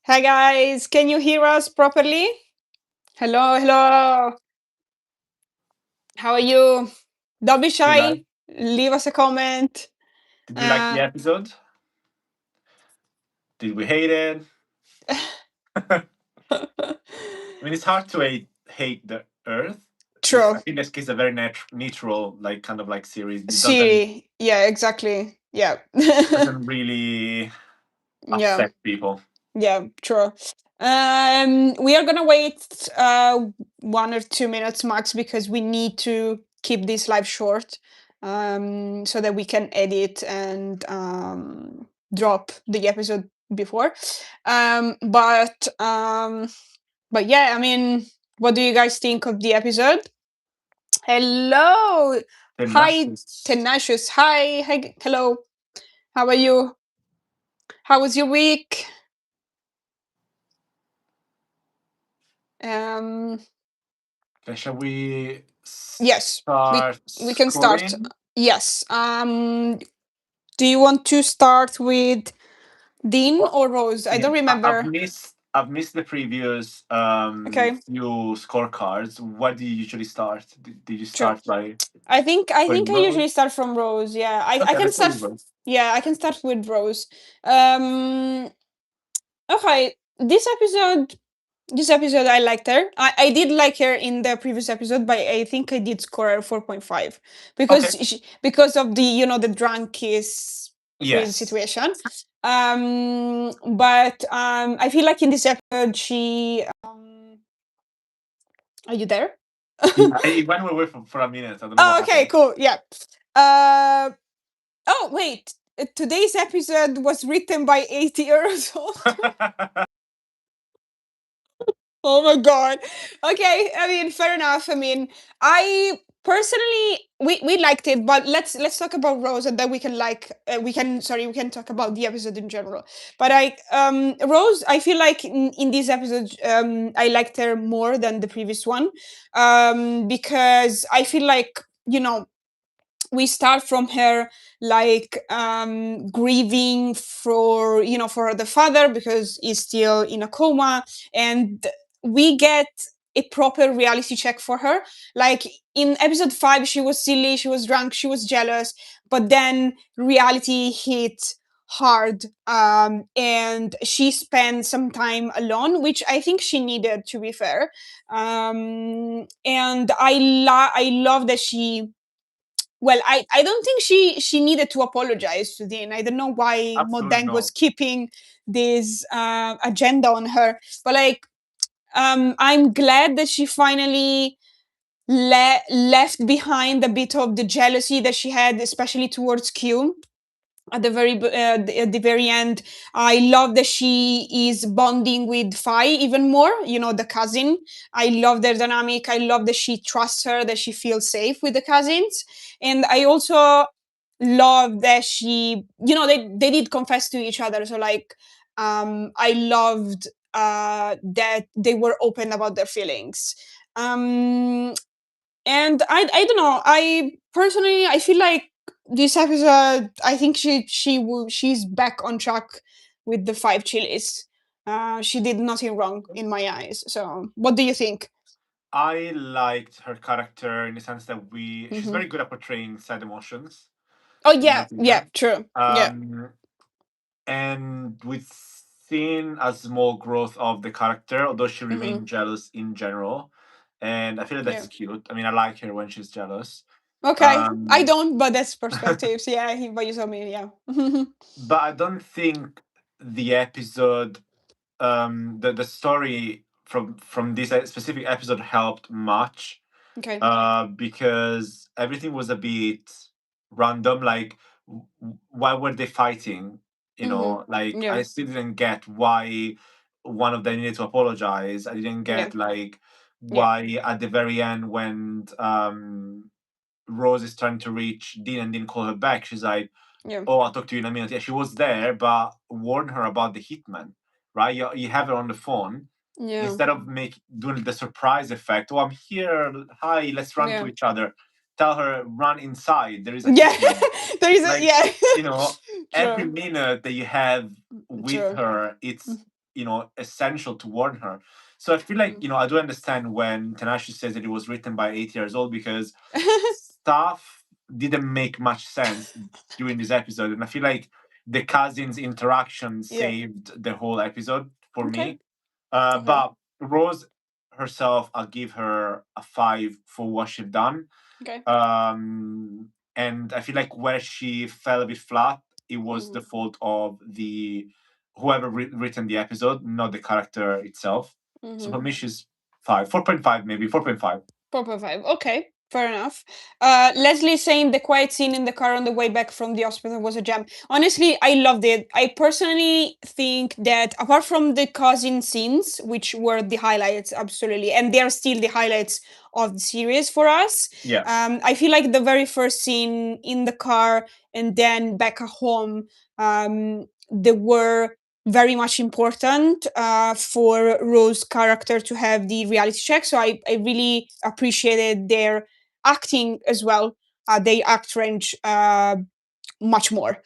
Hi guys, can you hear us properly? Hello, hello. How are you? Don't be We like. shy. Leave us a comment. Did we like the Uh, episode? Did we hate it? I mean, it's hard to hate the Earth. It's, I True. think this case a very natural, like kind of like series. It Siri. Yeah, exactly. Yeah. doesn't really Yeah. upset people. Yeah, true. We are gonna wait 1 or 2 minutes max because we need to keep this live short, so that we can edit and drop the episode before. Um, but um, but yeah, I mean, what do you guys think of the episode? Hello, hi, Tenacious. Tenacious. Hi, hello. How are you? How was your week? Um, Okay, shall we Yes, we start we can start. scoring? Yes. Do you want to start with Dean Well, or Rose? I yeah, don't I've remember. missed. I've missed the previous Okay, few scorecards. What do you usually start? Did you sure. start by I think going I road? usually start from Rose. Yeah, I Okay, can let's go start. with road. Yeah, I can start with Rose. Um. Okay. This episode I liked her. I did like her in the previous episode, but I think I did score her 4.5 Okay. because of the drunk quiz Yes. situation. But I feel like in this episode she are you there? Yeah, it went away for a minute. I don't know what Oh, okay, happened. cool. Yeah. Uh oh, wait. Today's episode was written by 80 years old. Oh my god. Okay, I mean, fair enough. I mean, I personally we liked it, but let's talk about Rose, and then we can talk about the episode in general. But Rose, I feel like in this episode I liked her more than the previous one. Because I feel like, we start from her like grieving for the father because he's still in a coma, and we get a proper reality check for her. Like in episode 5 she was silly, she was drunk, she was jealous, but then reality hit hard, and she spent some time alone, which I think she needed, to be fair. And I love that she, well, I don't think she needed to apologize to Dean. I don't know why Absolutely Modeng was no. keeping this agenda on her, but like, I'm glad that she finally left behind a bit of the jealousy that she had, especially towards Q at at the very end. I love that she is bonding with Fi even more, the cousin. I love their dynamic. I love that she trusts her, that she feels safe with the cousins. And I also love that they did confess to each other. So like, I loved that they were open about their feelings. um and I don't know. I personally, I feel like this episode, I think she's back on track with the 5 chilies. She did nothing wrong in my eyes. So, what do you think? I liked her character in the sense that she's Hmm. very good at portraying sad emotions, Oh in my yeah, yeah, opinion. true, yeah, Um, and we've seen a small growth of the character, although she hmm, remained jealous in general. And I feel like yeah. that's cute. I mean, I like her when she's jealous. Okay, I Um, don't, but that's perspectives. Yeah, but you told me, yeah. but I don't think the episode, the story from this specific episode helped much, Okay. because everything was a bit random. Like, why were they fighting? Hmm. Like, Yeah, I still didn't get why one of them needed to apologize. I didn't yeah, get like yeah, why at the very end when Rose is trying to reach Dean and Dean call her back. She's like, yeah, "Oh, I'll talk to you in a minute." Yeah, she was there, but warn her about the hitman, right? You have her on the phone yeah, instead of doing the surprise effect. Oh, I'm here. Hi, let's run to yeah, each other. Tell her run inside. There is a yeah. hitman. There is a Like, yeah. every True, minute that you have with true. her, it's essential to warn her. So I feel like I do understand when Tanashi says that it was written by 8 years old, because stuff didn't make much sense during this episode, and I feel like the cousins interaction saved the whole episode for me. But Rose herself, I'll give her a 5 for what she's done. Okay. And I feel like where she fell a bit flat, it was the fault of the whoever written the episode, not the character itself. So for me, she's 4.5, maybe 4.5. 4.5. Okay, fair enough. Leslie saying the quiet scene in the car on the way back from the hospital was a gem. Honestly, I loved it. I personally think that apart from the cousin scenes, which were the highlights, absolutely, and they are still the highlights of the series for us. Yeah. I feel like the very first scene in the car and then back at home, they were very much important for Rose's character to have the reality check. So I really appreciated their acting as well. They act range much more.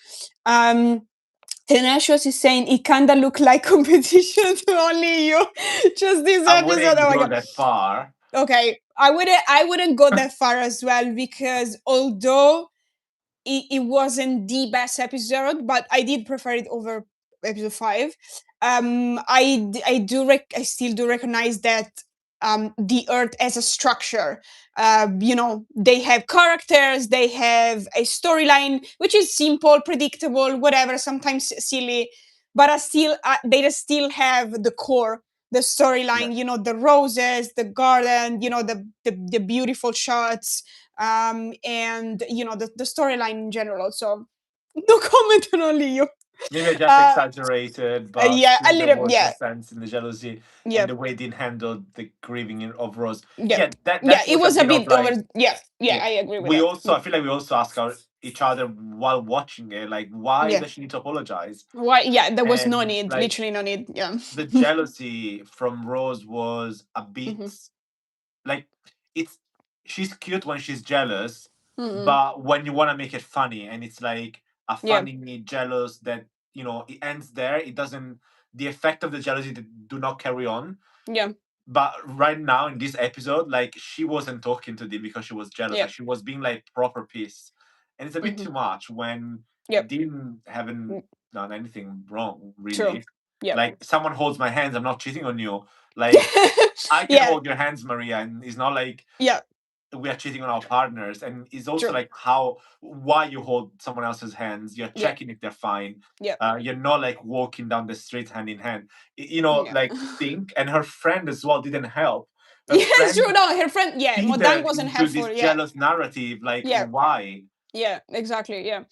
Tenashos is saying it kinda look like competition to only you. Just this I episode. wouldn't Oh my go god. that far. Okay. I wouldn't go that far as well, because although it wasn't the best episode, but I did prefer it over episode 5. I still do recognize that the Earth as a structure. They have characters, they have a storyline, which is simple, predictable, whatever, sometimes silly, but they still have the core, the storyline. The roses, the garden, the beautiful shots, and the storyline in general. So no comment on only you. Maybe I just exaggerated, but yeah, a there little, was yeah. the sense in the jealousy Yeah. and the way they handled the grieving of Rose. Yeah, that it was a bit of, like, over. Yeah, I agree with we that. also, I feel like we also ask each other while watching it, like, why does she need to apologize? Why? Yeah, there was no And, need, like, literally no need. Yeah. the jealousy from Rose was a bit like, she's cute when she's jealous, but when you want to make it funny, and it's like a funny jealous that it ends there, it doesn't, the effect of the jealousy that do not carry on. Yeah. But right now in this episode, like, she wasn't talking to Dean because she was jealous. Like, she was being like proper pissed, and it's a bit too much when Dean haven't done anything wrong, really. True. Yeah. Like, someone holds my hands, I'm not cheating on you. Like, I can hold your hands, Maria, and it's not like we are cheating on our partners. And it's also like why you hold someone else's hands. You're checking if they're fine. You're not like walking down the street hand in hand. Like, think. And her friend as well didn't help. Yes, true. No, her friend. Yeah, Modang wasn't helpful. This jealous narrative. Like, why? Yeah, exactly. Yeah.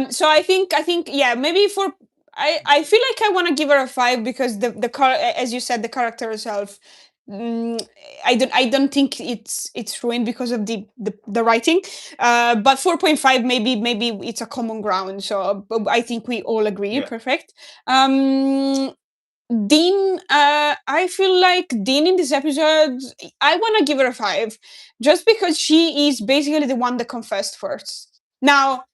So I think maybe for. I feel like I want to give her a 5 because as you said, the character herself. I don't think it's ruined because of the writing, but 4.5 maybe it's a common ground. So I think we all agree. Yeah. Perfect. Dean, I feel like Dean in this episode, I want to give her a 5 just because she is basically the one that confessed first. Now,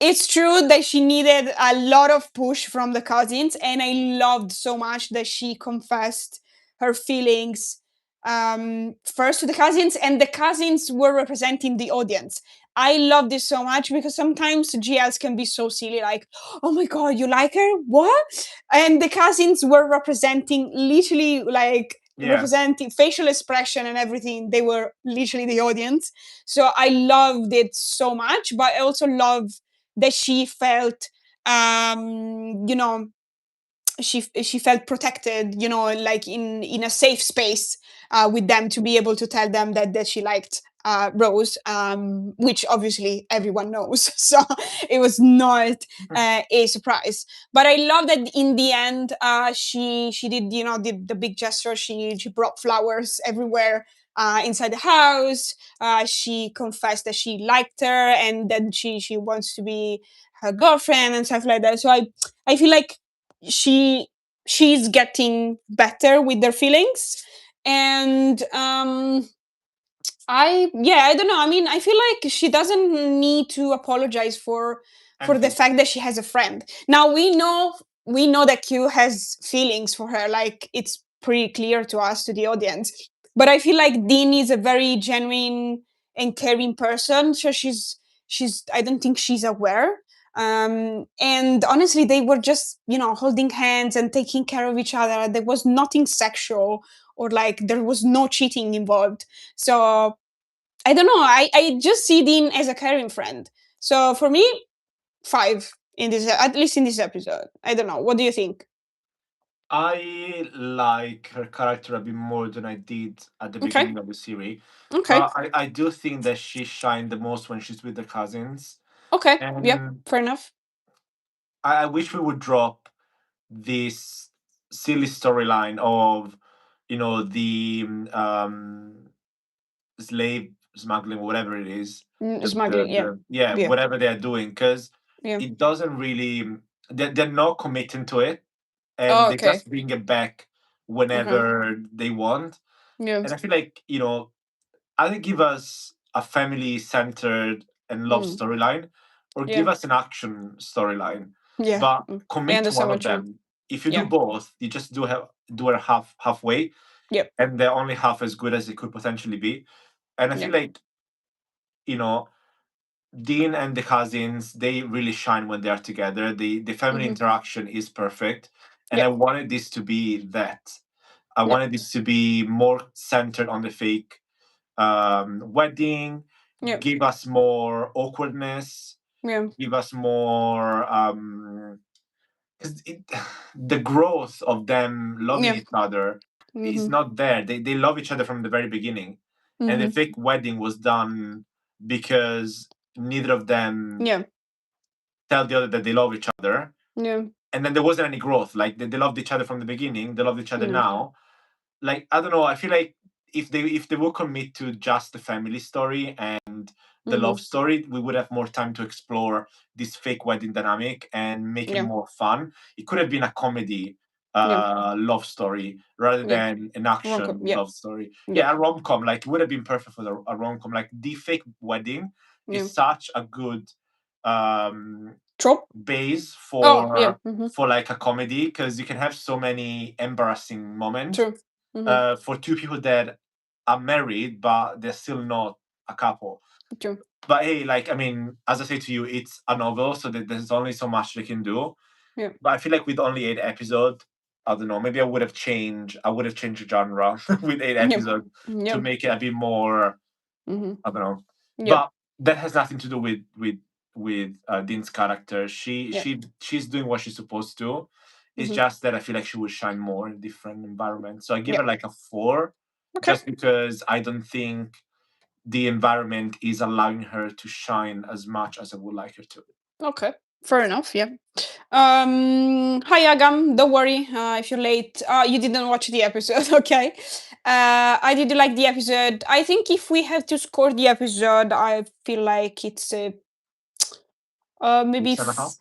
it's true that she needed a lot of push from the cousins, and I loved so much that she confessed her feelings first to the cousins, and the cousins were representing the audience. I love this so much because sometimes GLs can be so silly, like, oh my god, you like her? What? And the cousins were representing literally like representing facial expression and everything. They were literally the audience. So I loved it so much, but I also love that she felt she felt protected, like in a safe space with them to be able to tell them that she liked Rose, which obviously everyone knows. So it was not a surprise. But I love that in the end, she did the big gesture. She brought flowers everywhere inside the house. She confessed that she liked her and then she wants to be her girlfriend and stuff like that. So I feel like she's getting better with their feelings, and I don't know. I mean, I feel like she doesn't need to apologize for the fact that she has a friend. Now we know we know that Q has feelings for her. Like, it's pretty clear to us, to the audience. But I feel like Dean is a very genuine and caring person. So I don't think she's aware. And honestly, they were just, holding hands and taking care of each other. There was nothing sexual, or like there was no cheating involved. So I don't know. I just see Dean as a caring friend. So for me, 5 in this, at least in this episode. I don't know. What do you think? I like her character a bit more than I did at the Okay. beginning of the series. Okay. But I do think that she shined the most when she's with the cousins. Okay. And Yep. Fair enough. I wish we would drop this silly storyline of, the slave smuggling, whatever it is. Smuggling. Yeah. Yeah. Whatever they're doing, because Yeah. it doesn't really, they're not committing to it, and Oh, they okay. just bring it back whenever they want. Yeah. And I feel like, either give us a family centered and love storyline, or give Yeah. us an action storyline. Yeah. But I commit to understand one of what you mean. them. If you Yeah. do both, you just do it halfway. Yep. And they're only half as good as it could potentially be. And I feel like, Dean and the cousins, they really shine when they're together. The family interaction is perfect. And I wanted this to be that. I wanted this to be more centered on the fake wedding, give us more awkwardness, give us more, because the growth of them loving each other is not there. They love each other from the very beginning, and the fake wedding was done because neither of them tell the other that they love each other. Yeah. And then there wasn't any growth. Like they loved each other from the beginning, they loved each other now. Like, I don't know, I feel like if they would commit to just the family story and the love story, we would have more time to explore this fake wedding dynamic and make it more fun. It could have been a comedy love story rather than an action Rom-com, love story. Yeah, a rom-com, like, it would have been perfect for a rom-com. Like, the fake wedding is such a good trope base for for like a comedy, because you can have so many embarrassing moments. True. For two people that are married but they're still not a couple. True. But hey, like, I mean, as I say to you, it's a novel, so that there's only so much they can do. Yeah. But I feel like with only 8 episodes, I don't know, maybe I would have changed the genre with 8 episodes to make it a bit more, I don't know. But that has nothing to do with Dean's character. She's doing what she's supposed to. It's just that I feel like she would shine more in different environments. So I give her like a 4, just because I don't think the environment is allowing her to shine as much as I would like her to. Okay. Fair enough. Yeah. Hi Agam. Don't worry if you're late. You didn't watch the episode. Okay. I did like the episode. I think if we have to score the episode, I feel like it's maybe. 6.5?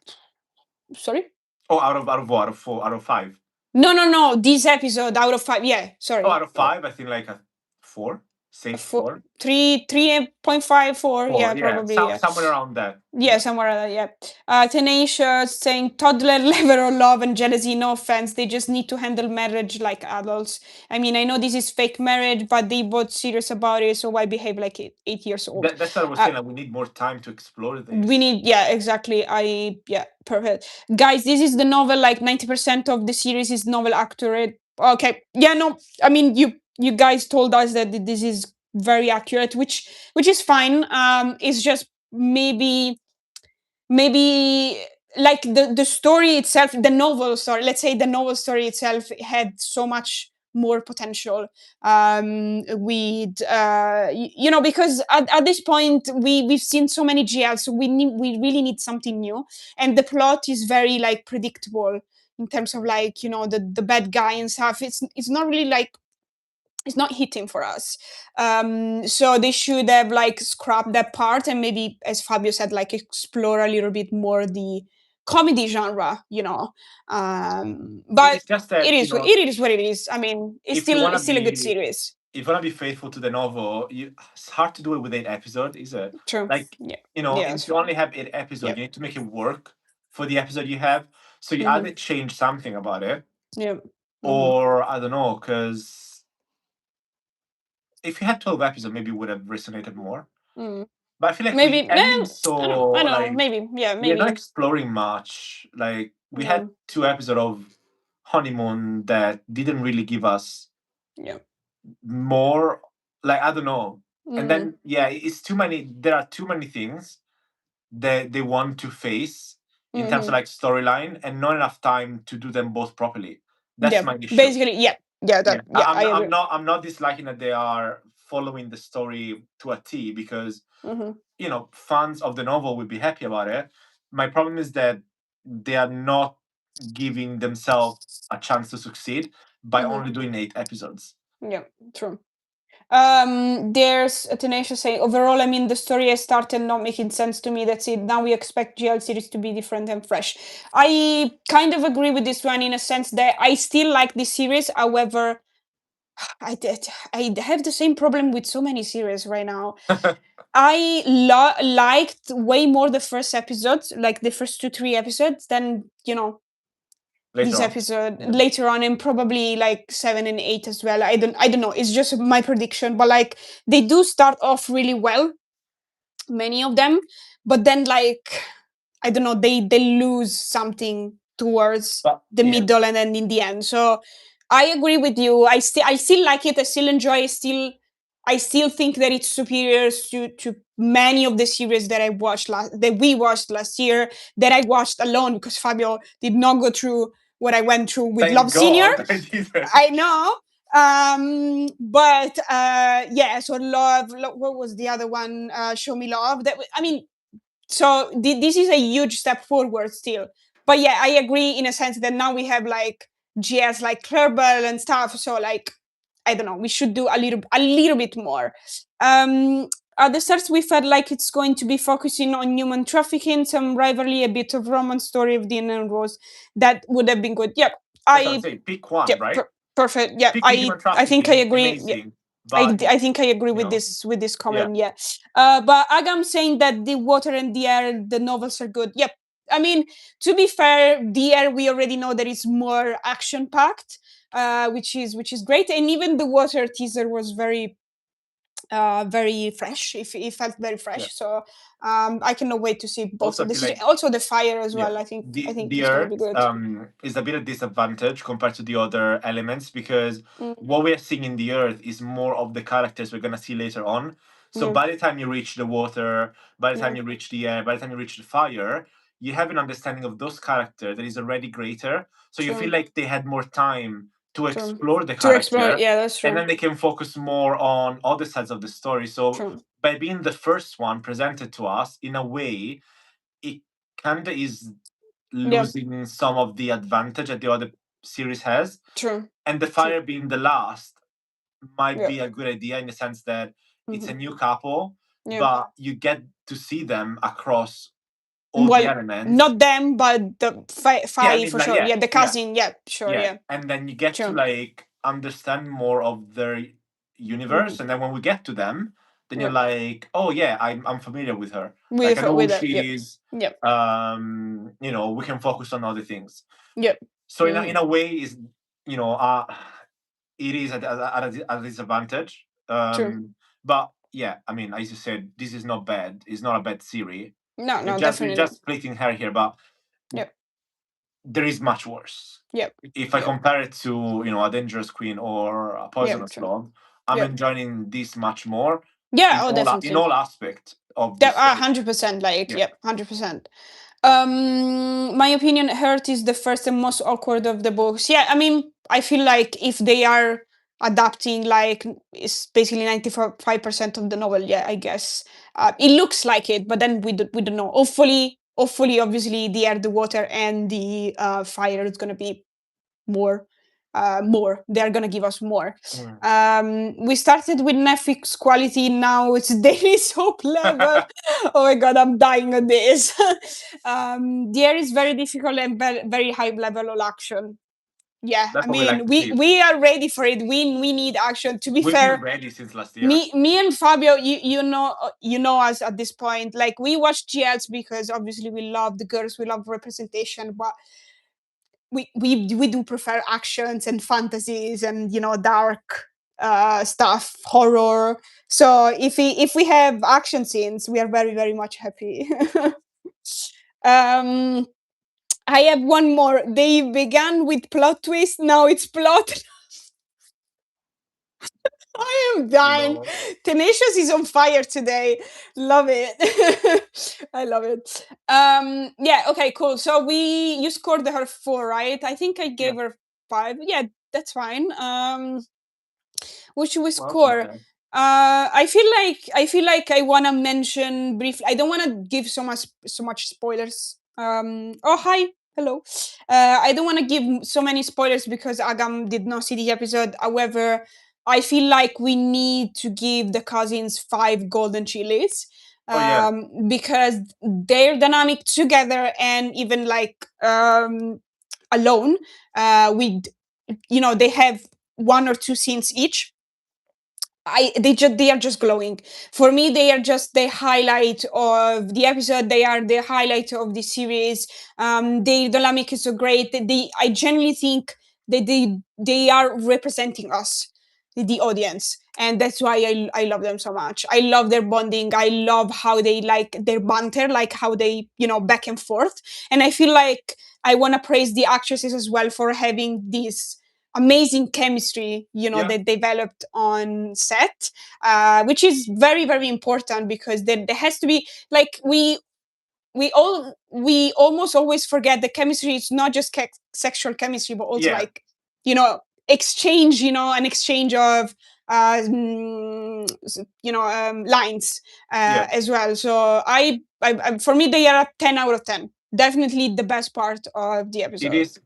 Sorry. Oh, out of what? Out of 4? Out of 5? No. This episode out of 5. Yeah. Sorry. Oh, out of 5, I think like a 4. Safe 4. 3.5, 4. Yeah, probably. Somewhere around that. Yeah, somewhere around that. Yeah. Tenacious saying toddler level of love and jealousy. No offense, they just need to handle marriage like adults. I mean, I know this is fake marriage, but they both serious about it. So why behave like 8 years old? That's what I was saying. Like, we need more time to explore this. We need, yeah, exactly. Perfect. Guys, this is the novel. Like 90% of the series is novel accurate. Okay. Yeah, no. I mean, you guys told us that this is very accurate, which is fine. It's just maybe like the story itself, the novel story. Let's say the novel story itself had so much more potential with because at this point we've seen so many GLs, so we really need something new, and the plot is very like predictable in terms of like the bad guy and stuff. It's not really like it's not hitting for us. So they should have like scrapped that part and maybe, as Fabio said, like explore a little bit more the comedy genre, but it's just that, it is what it is. I mean, it's still a good series. If you want to be faithful to the novel, it's hard to do it with 8 episodes, is it? True. Like, Yeah. if you only have 8 episodes, you need to make it work for the episode you have. So you either change something about it, Yeah. or I don't know, because if you had 12 episodes, maybe it would have resonated more. But I feel like Maybe we ending so I don't know. like Maybe we're not exploring much. Like we had 2 episodes of honeymoon that didn't really give us more. Like I don't know. And then it's too many. There are too many things that they want to face in terms of like storyline, and not enough time to do them both properly. That's my issue. Basically, I agree. I'm not disliking that they are following the story to a T, because fans of the novel will be happy about it. My problem is that they are not giving themselves a chance to succeed by only doing 8 episodes. Yeah, true. There's a Tenacious saying, overall, I mean, the story has started not making sense to me. That's it. Now we expect GL series to be different and fresh. I kind of agree with this one in a sense that I still like this series. However, I have the same problem with so many series right now. I liked way more the first episodes, like the first 2-3 episodes, than this episode later on, and probably like 7 and 8 as well. I don't know. It's just my prediction, but like they do start off really well, many of them, but then like I don't know, they lose something towards the middle and then in the end. So I agree with you. I still like it. I still enjoy. I still think that it's superior to many of the series that we watched last year, that I watched alone, because Fabio did not go through what I went through with Thank Love Senior. God, I know. But so Love, what was the other one? Show Me Love. So this is a huge step forward still. But yeah, I agree in a sense that now we have like GS like Kerbal and stuff. So like, I don't know, we should do a little bit more. At the start, we felt like it's going to be focusing on human trafficking, some rivalry, a bit of romance story of Dean and Rose. That would have been good. Yeah, I say pick one, right? Perfect. Yeah, I think I agree. Amazing. But I think I agree with this comment. Yeah. But Agam saying that the water and the air, the novels are good. Yep. I mean, to be fair, the air we already know that it's more action packed, which is great, and even the water teaser was very fresh. It felt very fresh. So I cannot wait to see both of this. Also the fire as well. I think the it's earth gonna be good. is a bit of disadvantage compared to the other elements, because what we are seeing in the earth is more of the characters we're gonna see later on. So by the time you reach the water, by the time you reach the air, by the time you reach the fire, you have an understanding of those characters that is already greater. So you feel like they had more time to explore the character. Yeah, that's true. And then they can focus more on other sides of the story. So by being the first one presented to us, in a way, it kind of is losing some of the advantage that the other series has. True. And the fire being the last might be a good idea, in the sense that it's a new couple, but you get to see them across all the elements. Not them, but the five for sure. Yeah, the cousin. Yeah, sure. Yeah. And then you get to like understand more of their universe, and then when we get to them, then you're like, oh yeah, I'm familiar with her. Like I know who she is. Yep. We can focus on other things. Yep. So in a way, is it is at a disadvantage. But yeah, I mean, as you said, this is not bad. It's not a bad series. No, definitely. We're just splitting hair here, but there is much worse. Yep. If I compare it to A Dangerous Queen or A Poisonous Love, I'm enjoying this much more. Yeah, definitely. In all aspects of this. 100%. Like, 100%. My opinion, Hurt is the first and most awkward of the books. Yeah, I mean, I feel like if they are adapting, like, it's basically 95% of the novel. Yeah, I guess it looks like it, but then we don't know. Hopefully, obviously, the air, the water, and the fire is gonna be more. They're gonna give us more. We started with Netflix quality, now it's daily soap level. Oh my god, I'm dying on this. The air is very difficult and very high level of action. Yeah, that's I mean, we are ready for it. We need action. To be fair, we've been ready since last year. Me and Fabio, you know us at this point. Like, we watch GLs because obviously we love the girls, we love representation, but we do prefer actions and fantasies and dark stuff, horror. So if we have action scenes, we are very very much happy. um I have one more. They began with plot twist, now it's plot. I am dying. No. Tenacious is on fire today. Love it. I love it. Yeah, okay, cool. So you scored her 4, right? I think I gave Yeah. her 5. Yeah, that's fine. What should we Well, score? okay. I feel like I wanna mention briefly. I don't wanna give so much spoilers. Oh, hi. Hello. I don't want to give so many spoilers because Agam did not see the episode. However, I feel like we need to give the cousins 5 golden chilies, Oh yeah. because their dynamic together and even like alone, with they have 1 or 2 scenes each. They are just glowing for me. They are just the highlight of the episode. They are the highlight of the series. The dynamic is so great. I genuinely think that they are representing us, the audience, and that's why I love them so much. I love their bonding. I love how they like their banter, like how they back and forth. And I feel like I want to praise the actresses as well for having this amazing chemistry Yeah. that developed on set, which is very very important, because there has to be, like, we almost always forget the chemistry is not just sexual chemistry, but also Yeah. like exchange, an exchange of lines, Yeah. as well. So for me, they are a 10 out of 10. Definitely the best part of the It episode. is.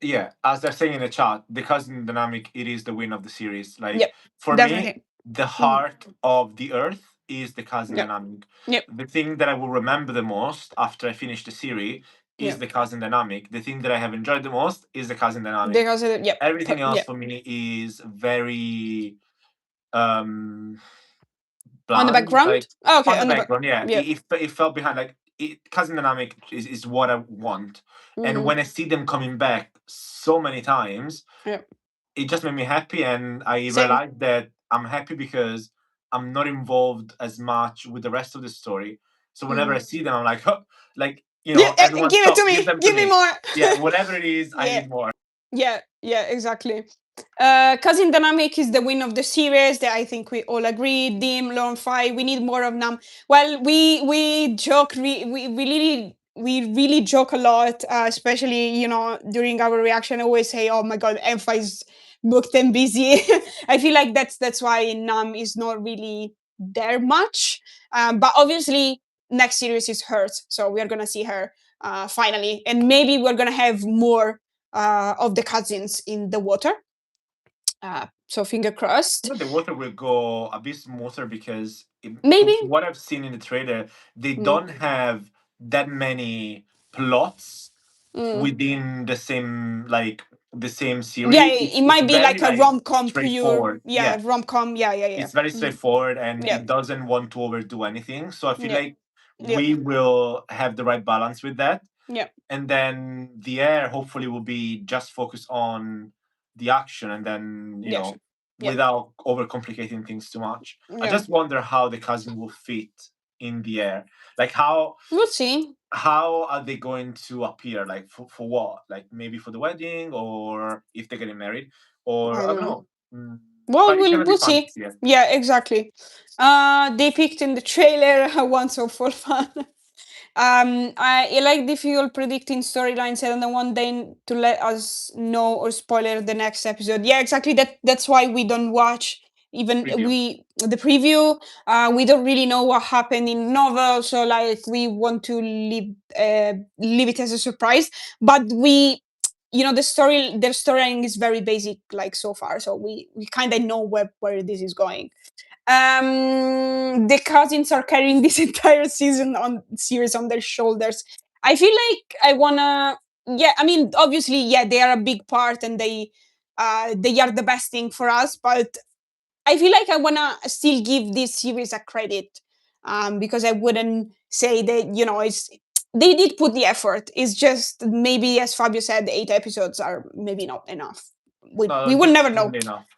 Yeah, as they're saying in the chat, the cousin dynamic, it is the win of the series. Like, Yep, for me, definitely. the Mhm. heart of the earth is the cousin Yep, dynamic. yep, The thing that I will remember the most after I finish the series is yep. the cousin dynamic. The thing that I have enjoyed the most is the cousin dynamic. Because yep, Everything else yep. for me is very um On the bland. background. Like, Oh, okay, on the on the back. background, yeah. Yep. It fell behind. Like, cousin dynamic is what I want. And Mhm. when I see them coming back so many times, Yep. it just made me happy, and I Same. realized that I'm happy because I'm not involved as much with the rest of the story. So whenever I see them, I'm like, huh, like, Yeah, everyone give it to stop, give me. them to Give me me. more. Yeah, whatever it is, I Yeah. need more. Yeah, exactly. Cousin Dynamic is the win of the series. That I think we all agree. Dim, Lone Five. We need more of Nam. Well, we joke. We really joke a lot, especially during our reaction. I always say, "Oh my God, Empha is booked and busy." I feel like that's why Nam is not really there much. But obviously, next series is hers, so we are gonna see her finally, and maybe we're gonna have more of the cousins in the water. So finger crossed. The water will go a bit smoother because, Maybe. from what I've seen in the trailer, they Mm. don't have that many plots Mm. within the same series. Yeah, It's it might be very like a rom-com pure. straightforward. Yeah, rom-com. Yeah. It's very straightforward, and Yeah. it doesn't want to overdo anything. So I feel Yeah. like Yeah. we will have the right balance with that. Yeah. And then the air hopefully will be just focused on the action, and then Yeah, sure. Yeah. without overcomplicating things too much. I Yeah. just wonder how the cousin will fit in the air. Like, how We'll see. are they going to appear? Like, for what? Like, maybe for the wedding, or if they're getting married, or I I don't don't know. know. Mm, Well, but it's gonna be we'll fun to see. see it. Yeah, exactly. They picked in the trailer once or for fun. I like difficult predicting storylines. I don't want them to let us know or spoiler the next episode. Yeah, exactly. That's why we don't watch even Preview. the preview. We don't really know what happened in novel, so like we want to leave it as a surprise. But their storyline is very basic, like so far. So we kind of know where this is going. The cousins are carrying this entire series on their shoulders. I feel like I wanna. Yeah, I mean, obviously, yeah, they are a big part, and they are the best thing for us. But I feel like I wanna still give this series a credit, because I wouldn't say that they did put the effort. It's just maybe, as Fabio said, the 8 episodes are maybe not enough. We will never know.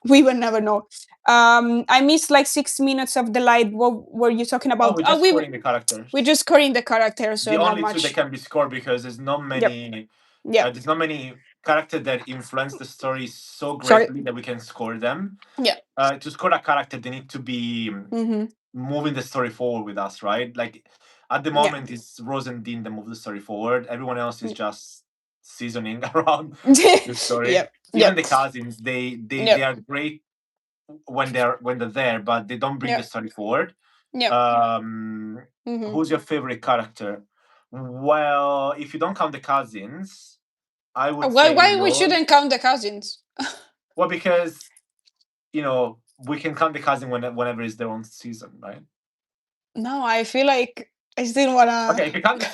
We will never know. I missed like 6 minutes of the light. What were you talking about? We're just scoring the characters. We're just scoring the characters. So the not only much. two that can be scored, because there's not many. Yeah. There's not many characters that influence the story so greatly that we can score them. Yeah. To score a character, they need to be moving the story forward with us, right? Like at the moment, it's Rose and Dean that move the story forward. Everyone else is just seasoning around the story. Even the cousins, they are great when they're there, but they don't bring the story forward. Who's your favorite character? Well, if you don't count the cousins, I would say why we shouldn't count the cousins? Well, because we can count the cousin whenever it's their own season, right? No, I feel like I still wanna. Okay, if you count the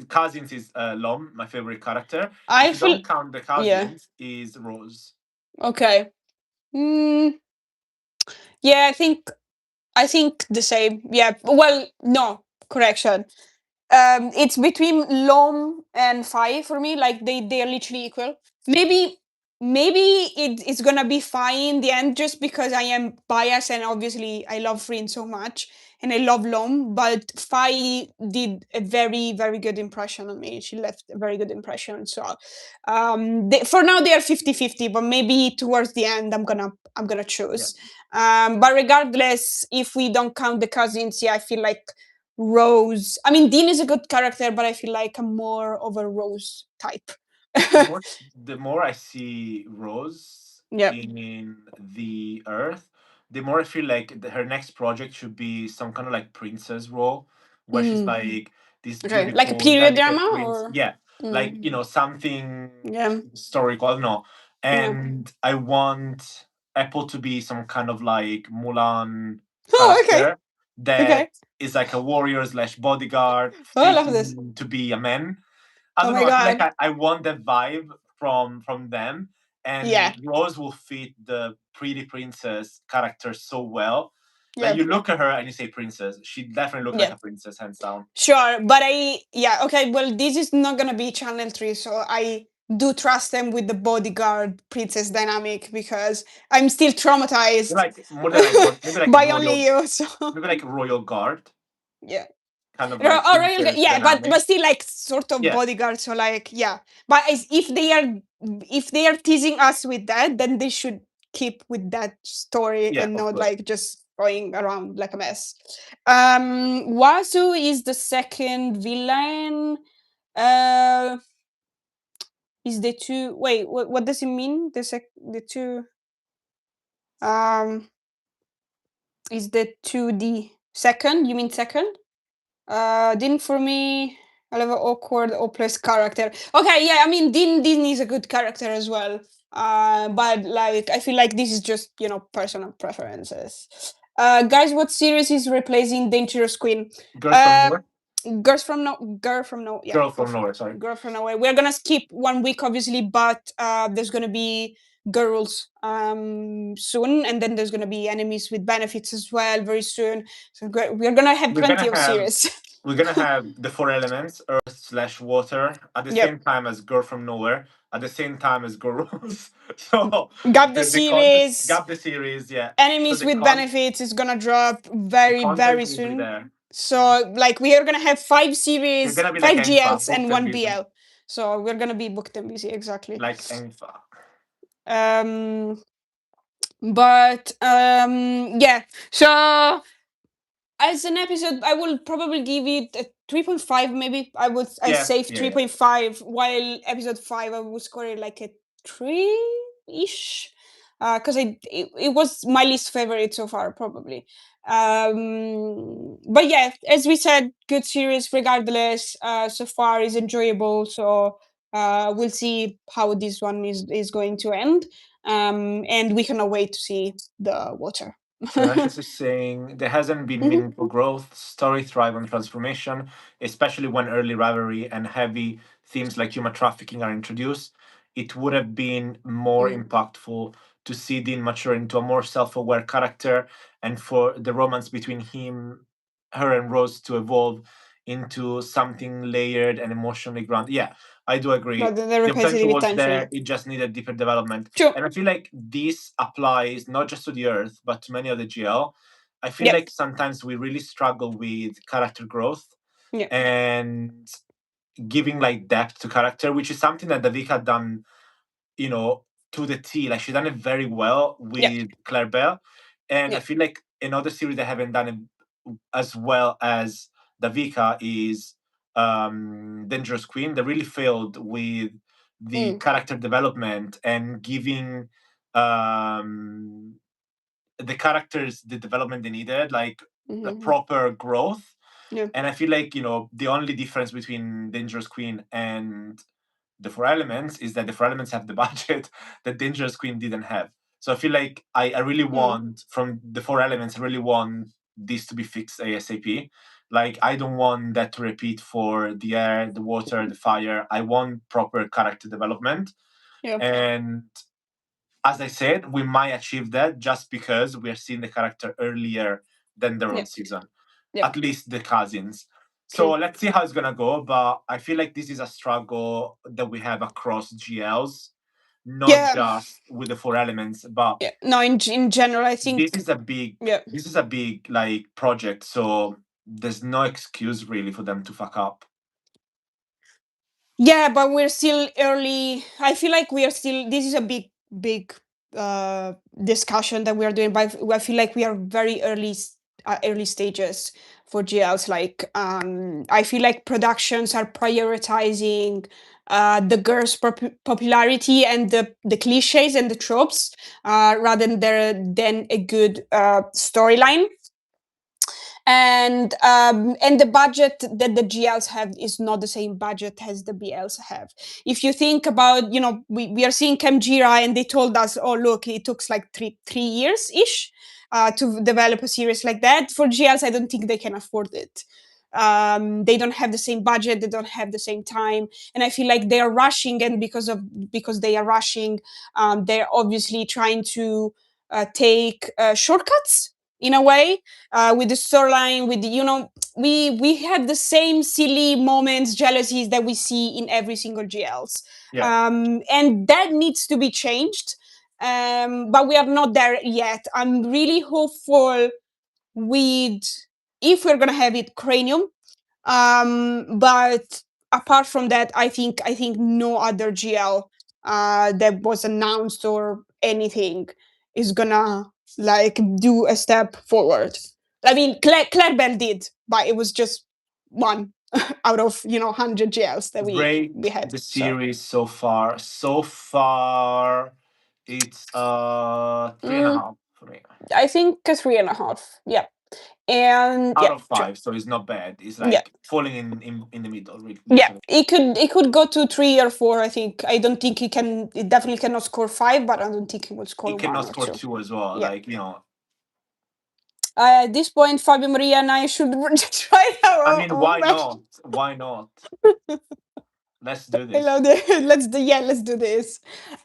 cousins is Lom, my favorite character. If you don't count the cousins, is Rose. Okay. Yeah, I think the same. Yeah. Well, no, correction. It's between Lom and Fi for me. Like they are literally equal. Maybe it's gonna be Fi in the end, just because I am biased and obviously I love Frin so much and I love Lom, but Fi did a very, very good impression on me. She left a very good impression. So for now they are 50-50, but maybe towards the end I'm gonna choose. But regardless, if we don't count the cousins, I feel like Rose. I mean, Dean is a good character, but I feel like I'm more of a Rose type. The more I see Rose in the Earth, the more I feel like her next project should be some kind of like princess role, where she's like this beautiful, like a period drama, or like something historical. I don't know. And I want Apple to be some kind of like Mulan character that is like a warrior / bodyguard, to be a man. I don't know. I feel like I want that vibe from them, and Rose will fit the pretty princess character so well. Like you look at her and you say princess. She definitely looks like a princess, hands down. Sure, but okay. Well, this is not gonna be Channel 3, so I do trust them with the bodyguard princess dynamic, because I'm still traumatized. More than maybe like by royal, only you. So maybe like royal guard. Yeah. Kind of like but still like sort of bodyguard. So like but if they are teasing us with that, then they should keep with that story and not like just going around like a mess. Wasu is the second villain. Is the two? Wait, what does it mean? The two. Is the 2D second? You mean second? Dean for me, I love an awkward, hopeless character. Okay, I mean Dean is a good character as well. But like I feel like this is just personal preferences. Guys, what series is replacing Dangerous Queen? Girl from Nowhere. Sorry. Girl from Nowhere. We're gonna skip 1 week, obviously, but there's gonna be Girls soon, and then there's gonna be Enemies with Benefits as well very soon. So we're gonna have plenty of series. We're gonna have the 4 elements: Earth / Water, at the same time as Girl from Nowhere, at the same time as Girls. So Gap the series. Enemies so with Benefits is gonna drop very, very soon. So like we are gonna have 5 series, 5 like GLs and 1 BL. So we're gonna be booked and busy, exactly. Like Enfa. But so as an episode, I will probably give it a 3.5. Maybe I save 3.5, while episode 5 I would score it like a 3-ish, because it was my least favorite so far, probably. But as we said, good series regardless. So far is enjoyable. So we'll see how this one is going to end. And we cannot wait to see the water. So Ashes is saying there hasn't been meaningful growth. Story thrive on transformation, especially when early rivalry and heavy themes like human trafficking are introduced. It would have been more impactful to see Dean mature into a more self-aware character, and for the romance between her and Rose to evolve into something layered and emotionally grounded. Yeah, I do agree. Rather than The potential repetitive was attention. there, it just needed deeper development. True. And I feel like this applies not just to the Earth, but to many of the GL. I feel Yep. like sometimes we really struggle with character growth Yeah. and giving like depth to character, which is something that Davika had done, you know, to the T. Like, she's done it very well with Claire Bell. And I feel like another series that haven't done it as well as Davika is Dangerous Queen. They really failed with the character development and giving the characters the development they needed, like the proper growth. Yeah. And I feel like, you know, the only difference between Dangerous Queen and the Four Elements is that the Four Elements have the budget that Dangerous Queen didn't have. So I feel like I really want, from the Four Elements, I really want this to be fixed ASAP. Like, I don't want that to repeat for the air, the water, the fire. I want proper character development. Yeah. And as I said, we might achieve that just because we're seeing the character earlier than their own season. At least the cousins. So let's see how it's gonna go. But I feel like this is a struggle that we have across GLs, not just with the Four Elements, but no, in general, I think this is a big like project. So there's no excuse really for them to fuck up. Yeah, but we're still early. I feel like we are still. This is a big discussion that we are doing, but I feel like we are very early stages for GLs. Like, I feel like productions are prioritizing the girls' popularity and the cliches and the tropes rather than a good storyline. And the budget that the GLs have is not the same budget as the BLs have. If you think about, you know, we are seeing Camjira, and they told us, oh look, it took like three years ish to develop a series like that. For GLs, I don't think they can afford it. They don't have the same budget, they don't have the same time, and I feel like they are rushing, and because they are rushing, they're obviously trying to take shortcuts in a way with the storyline, with the, you know, we have the same silly moments, jealousies that we see in every single GLs. And that needs to be changed, but we are not there yet. I'm really hopeful with, if we're gonna have it, Cranium, but apart from that, I think no other GL that was announced or anything is gonna like do a step forward. I mean, Claire Bell did, but it was just one out of, you know, 100 GLs that we had. The series so far. So far, it's 3.5 for me. I think a 3.5. Yeah. And out of 5, so it's not bad. It's like falling in the middle. Yeah, it could go to 3 or 4. I think. I don't think it can. It definitely cannot score 5, but I don't think it would score. It cannot 1 or score 2. 2 as well. Yeah. Like, you know. At this point, Fabio Maria and I should try our I mean, why match. not? Why not? Let's do this. Let's do this.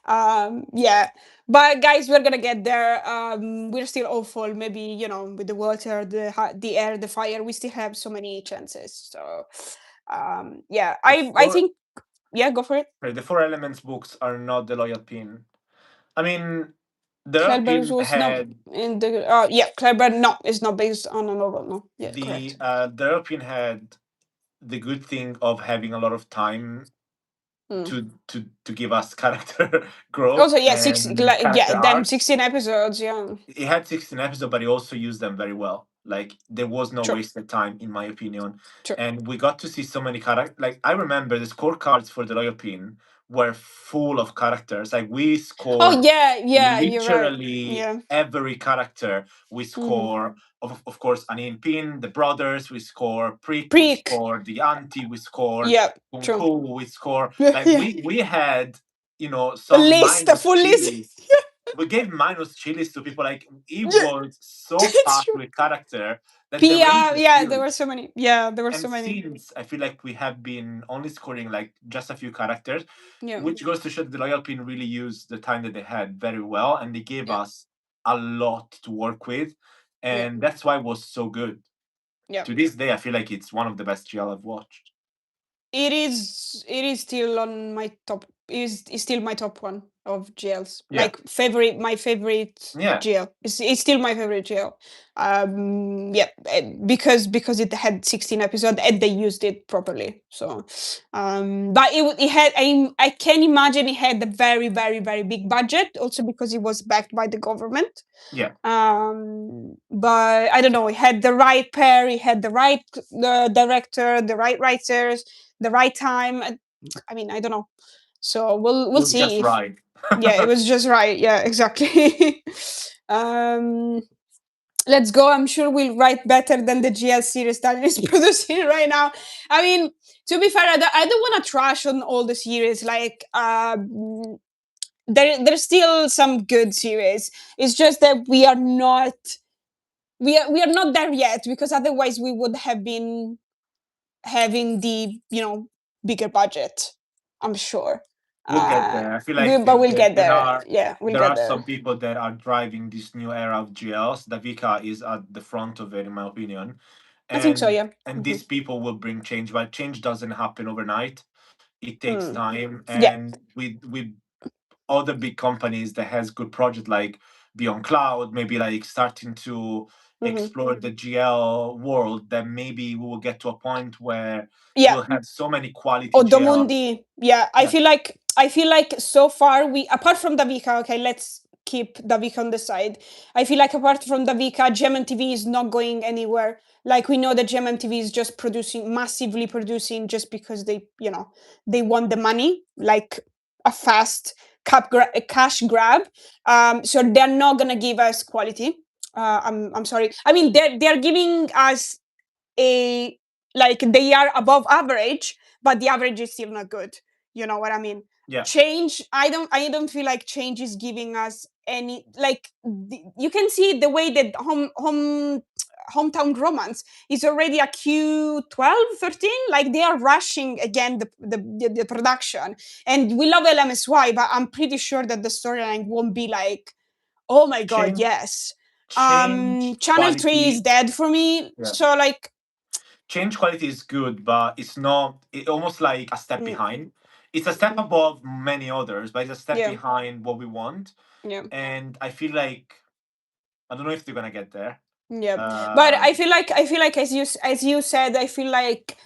Yeah, but guys, we're gonna get there. We're still hopeful. Maybe, you know, with the water, the air, the fire, we still have so many chances. So, yeah, I think. Yeah, go for it. The Four Elements books are not the Loyal Pin. I mean, the Claire Loyal Bell Pin was had not in the. Yeah, Claire Bell. No, it's not based on a novel. No. Yeah, correct. The Loyal Pin had the good thing of having a lot of time to give us character growth. Also, yeah, arcs. 16 episodes. Yeah, it had 16 episodes, but he also used them very well. Like, there was no wasted time, in my opinion. And we got to see so many characters. Like, I remember the scorecards for the Loyal Pin were full of characters. Like, we scored. Oh yeah, literally you're right. every character. We score, of course, Anin Pin, the brothers. We score Preek. We score the auntie. We score Kunku. We score. Like, we had, you know, some a full list. We gave minus chilies to people. Like, it was so packed with character that there were so many. Yeah, there were so many. Since I feel like we have been only scoring like just a few characters, which goes to show that the Loyal Pin really used the time that they had very well, and they gave us a lot to work with, and that's why it was so good. Yeah. To this day, I feel like it's one of the best GL I've watched. It is still on my top. Is still my top one of GLs. Yeah. Like my favorite Yeah. GL. It's still my favorite GL. Yeah, because it had 16 episodes and they used it properly. So, but it had. I can imagine it had a very very very big budget. Also because it was backed by the government. Yeah. But I don't know. It had the right pair. It had the right director, the right writers, the right time. I mean, I don't know. So we'll see. Just right. Yeah, it was just right. Yeah, exactly. Let's go. I'm sure we'll write better than the GL series that is producing right now. I mean, to be fair, I don't want to trash on all the series. Like, there's still some good series. It's just that we are not there yet, because otherwise we would have been having the bigger budget, I'm sure. We'll get there. I feel like But we'll get there there. are Yeah, we'll there get are there. some people that are driving this new era of GLs. Davika is at the front of it, in my opinion. I think so, yeah. And these people will bring change, but change doesn't happen overnight. It takes time, Yeah. and with other big companies that has good project like Beyond Cloud, maybe like starting to explore the GL world, then maybe we will get to a point where Yeah. we'll have so many quality Or GLs. Domundi. Yeah, I feel like so far we, apart from Davika, okay, let's keep Davika on the side. I feel like apart from Davika, GMMTV is not going anywhere. Like, we know that GMMTV is just massively producing just because they want the money, like a fast cash grab. So they're not gonna give us quality. I'm sorry. I mean, they're giving us like, they are above average, but the average is still not good. You know what I mean? Yeah. Change. I don't feel like change is giving us any, like, you can see the way that hometown romance is already a Q12, 13. Like, they are rushing again the production, and we love LMSY, but I'm pretty sure that the storyline won't be like, oh my god, yes. Channel 3 is dead for me. Yeah. So, like, change quality is good, but it's not. It's almost like a step behind. It's a step above many others, but it's a step behind what we want. Yeah. And I feel like I don't know if they're gonna get there. Yeah, but I feel like as you said, I feel like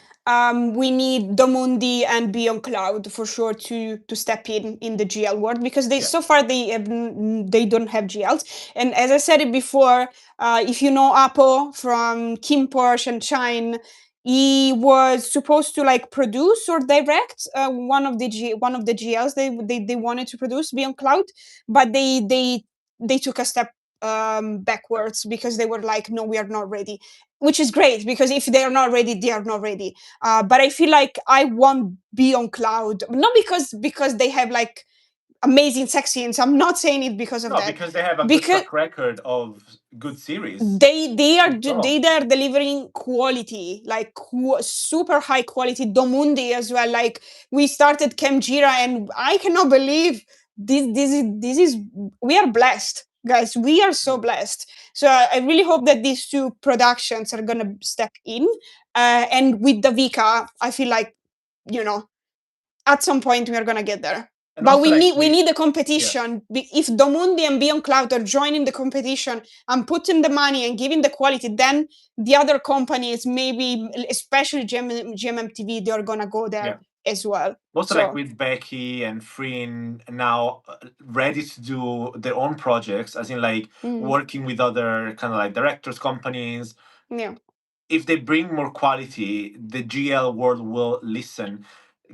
we need Domundi and Beyond Cloud for sure to step in the GL world, because so far they don't have GLs. And as I said it before, if you know Apo from Kim Porsche and Shine, he was supposed to like produce or direct one of the GLs they wanted to produce Beyond Cloud, but they took a step backwards, because they were like, no, we are not ready, which is great, because if they are not ready, they are not ready. But I feel like I won't be on Cloud, not because they have like amazing sex scenes. I'm not saying it because of that. Because they have a good track record of good series. They are delivering quality, like super high quality. Domundi as well. Like, we started Kemjira, and I cannot believe this is we are blessed, guys. We are so blessed. So I really hope that these two productions are gonna step in. And with Davika, I feel like, at some point we are gonna get there. And but we need the competition. Yeah. If Domundi and Beyond Cloud are joining the competition and putting the money and giving the quality, then the other companies, maybe especially GMMTV, they're gonna go there as well. Also, like with Becky and Freen now ready to do their own projects, as in like working with other kind of like directors, companies. Yeah. If they bring more quality, the GL world will listen.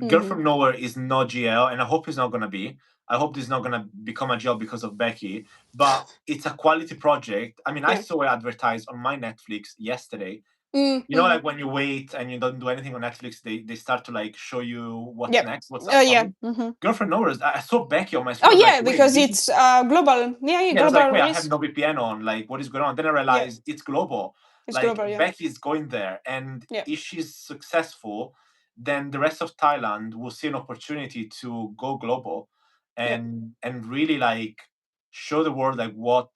Girl from Nowhere is not GL, and I hope it's not gonna be. I hope this is not gonna become a GL because of Becky, but it's a quality project. I mean, I saw it advertised on my Netflix yesterday. You know, like when you wait and you don't do anything on Netflix, they start to like show you what's next, what's upcoming. Girl from Nowhere, I saw Becky on my screen. Oh yeah, like, because it's global. Yeah, global. I was like, wait, I have no VPN on. Like, what is going on? Then I realized it's global. It's like global, Becky is going there, and if she's successful, then the rest of Thailand will see an opportunity to go global, and really like show the world like what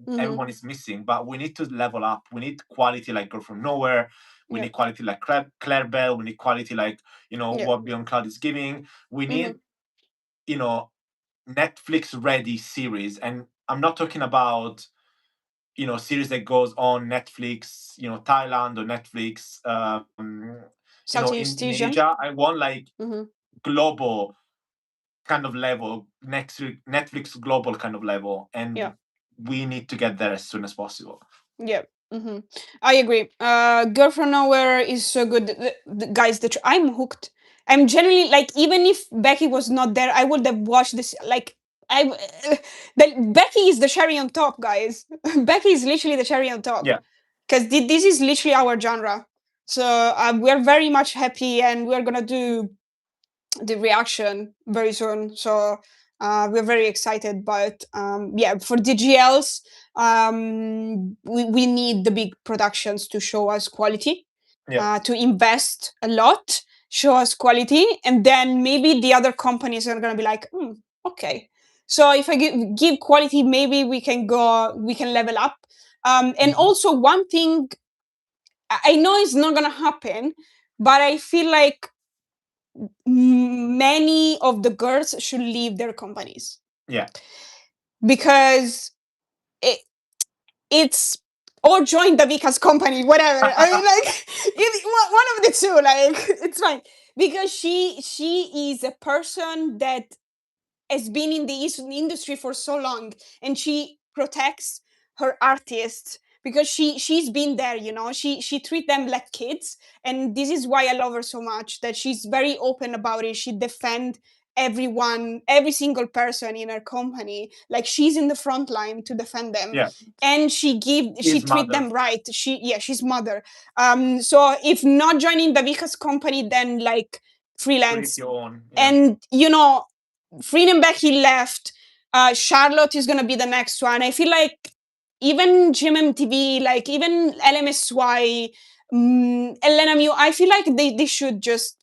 everyone is missing, but we need to level up. We need quality like Girl From Nowhere. We need quality like Claire Bell. We need quality like, what Beyond Cloud is giving. We need, Netflix ready series. And I'm not talking about, series that goes on Netflix, Thailand or Netflix, Southeast in Asian. Asia. I want like global kind of level, Netflix global kind of level. And we need to get there as soon as possible. Yeah. I agree. Girl From Nowhere is so good. Guys, I'm hooked. I'm generally like, even if Becky was not there, I would have watched this. Like, Becky is the cherry on top, guys. Becky is literally the cherry on top. Yeah. Because this is literally our genre. So we're very much happy, and we're gonna do the reaction very soon. So we're very excited. But for DGLs, we need the big productions to show us quality, to invest a lot, show us quality, and then maybe the other companies are going to be like, okay. So if I give quality, maybe we can level up. And also one thing, I know it's not going to happen, but I feel like many of the girls should leave their companies. Yeah. Because it's, or join Davika's company, whatever. I mean, like, one of the two, like, it's fine. Because she is a person that has been in the industry for so long, and she protects her artists because she's been there, she treats them like kids. And this is why I love her so much, that she's very open about it. She defends everyone, every single person in her company, like she's in the front line to defend them. And she treat them right. She's mother. So if not joining Davika's company, then like freelance your own. And Freedom Becky left. Charlotte is gonna be the next one. I feel like even GMMTV, like even LMSY, Elena Mew, I feel like they should just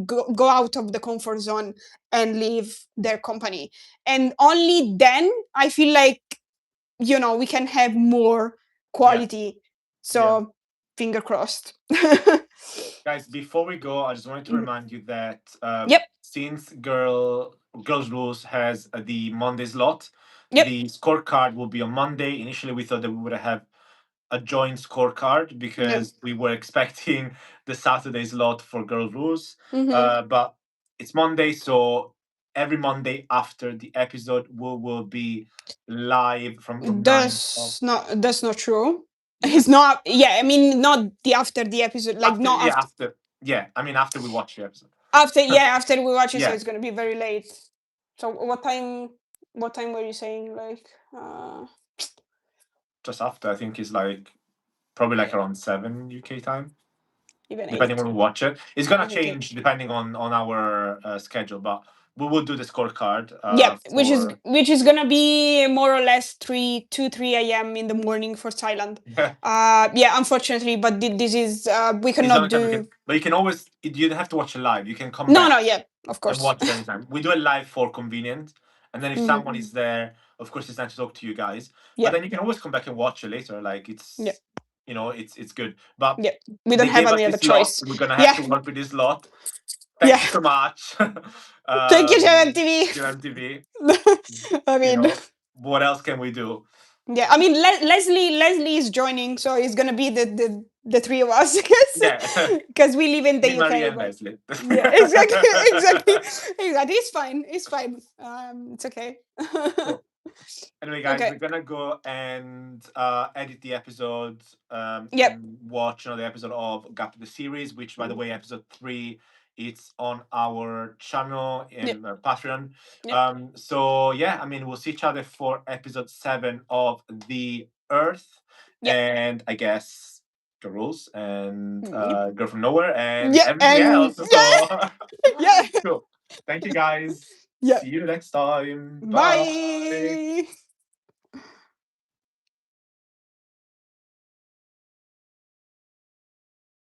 go out of the comfort zone and leave their company. And only then I feel like, we can have more quality. So finger crossed. Guys, before we go, I just wanted to remind you that Yep. since Girls Rules has the Monday slot, Yep. the scorecard will be on Monday. Initially, we thought that we would have a joint scorecard because we were expecting the Saturday slot for Girls Rules, but it's Monday, so every Monday after the episode, we will be live from That's not true. It's not. Yeah, I mean, not the after the episode. Like after, not after. after. Yeah, I mean after we watch the episode. After we watch it, so it's gonna be very late. So what time? What time were you saying? Like, just after. I think it's like probably like around 7 UK time. Even depending 8. when we watch it. It's gonna change depending on our schedule, but we will do the scorecard. Which is gonna be more or less 3 a.m. in the morning for Thailand. Unfortunately, but this is we cannot do. But you can always, you don't have to watch it live. You can come back. No, yeah, of course. And watch it anytime. We do it live for convenient, and then if someone is there, of course, it's nice to talk to you guys. But then you can always come back and watch it later. Like it's. It's good. But we don't have any other choice. We're gonna have to work with this lot. Thank you so much. Thank you, GMTV. I mean, what else can we do? Yeah, I mean, Leslie is joining, so it's gonna be the three of us, because we live in the UK. Maria and Leslie. Exactly. It's fine. It's okay. Cool. Anyway, guys, we're gonna go and edit the episode. Watch another episode of Gap to the series, which, by the way, episode 3, it's on our channel in Patreon. So I mean, we'll see each other for episode 7 of The Earth, and I guess the rules and Girl From Nowhere and everything else. So cool. Thank you, guys. See you next time. Bye.